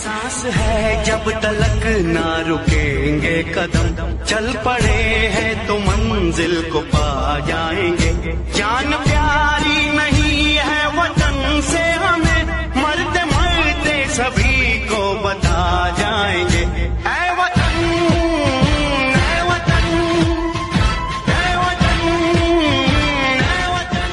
सांस है जब तलक ना रुकेंगे कदम, चल पड़े हैं तो मंजिल को पा जाएंगे। जान प्यारी नहीं है वतन से हमें, मरते मरते सभी को बता जाएंगे। ऐ वतन, ऐ वतन, ऐ वतन, ऐ वतन।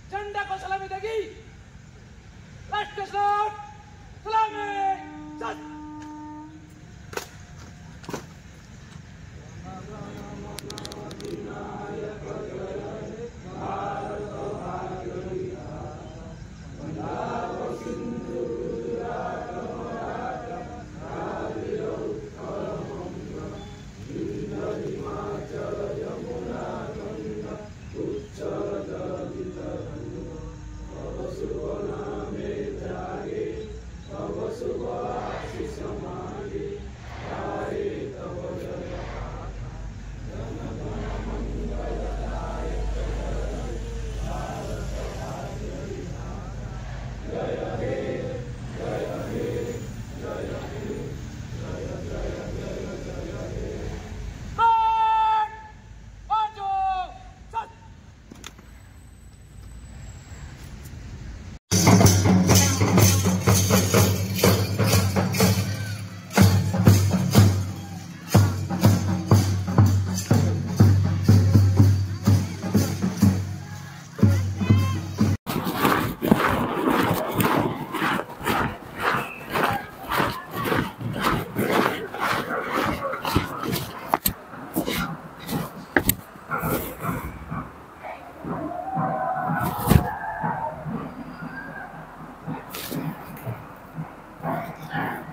झंडा को सलामी देगी। राष्ट्र सलाम, सलामी, सत।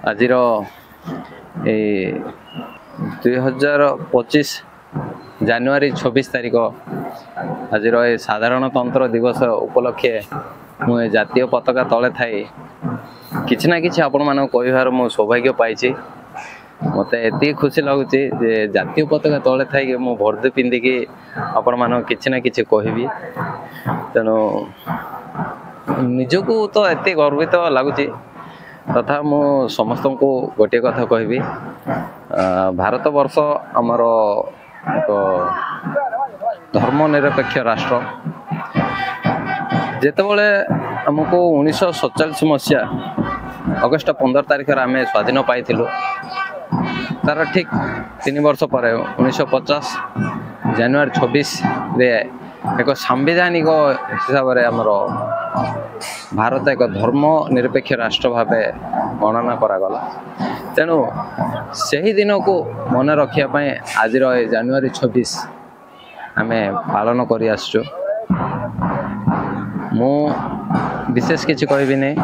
आज 2025 जानुआरी 26 तारिख आज साधारणतंत्र दिवस उपलक्षे मुझे जातीय पताका तले थाई किसी ना कि आपण मान कहार मो सौभाग्य पाई। मत एति खुशी लगुच जातीय पताका तले थी मु भर्दी पिंधिकी आपण मान कि ना कि कहबी। तेणु निजको तो एत गर्वित लगुच। तथा मु समस्त को गोटे कथा कहबी, भारत वर्ष आमर एक धर्मनिरपेक्ष राष्ट्र। जितेबाला आमको 1947 मसीहा अगस्ट 15 तारिख आम स्वाधीन पाई, तार ठीक 3 वर्ष पर 1950 जानुआरी 26 एक सांविधानिक हिसाब से आमर भारत एक धर्म निरपेक्ष राष्ट्र भाव गणना करागला। तेणु से ही दिन को मन रखापी आज जानुआरी 26 आम पालन कर आसचु। मु विशेष किसी कहबी नहीं,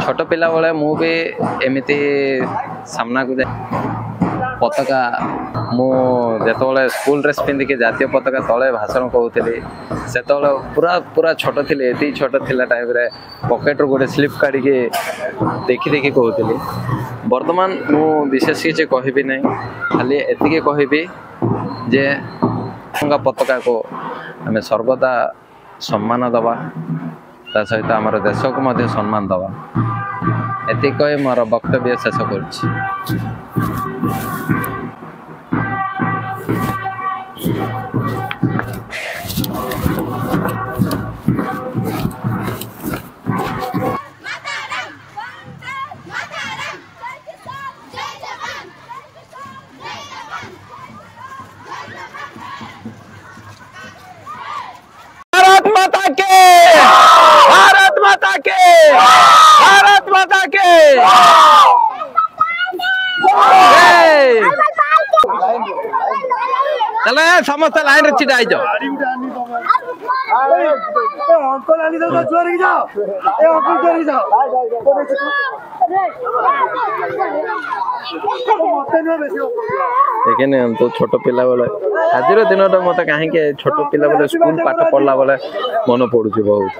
छोट पिला बेले मु भी एमती सामना को जाए पताका मु जिते स्कूल ड्रेस पिंधिकी जातीय पताका तले भाषण कहूली से पूरा पूरा छोट थी, ये छोट थिला टाइम रे पॉकेट रू गोटे स्लिप काढ़ी देखी देखी कहूली। बर्तमान मु विशेष किसी कहबी नहीं, खाली एतिके कहबी जे पताका को आम सर्वदा सम्मान दबा, ता सहित आमर देश को मध्य सम्मान दबा। एति कही मोर वक्तव्य शेष करुछि। भारत माता के, भारत माता के, भारत माता के। चलो समस्त लाइन छिड़ा आई जाओ। देखने हम तो छोट पिला बेले आज दिन मत कहीं छोट पिला बेले स्कूल पाठ पढ़ला बेले मन पड़ुची बहुत।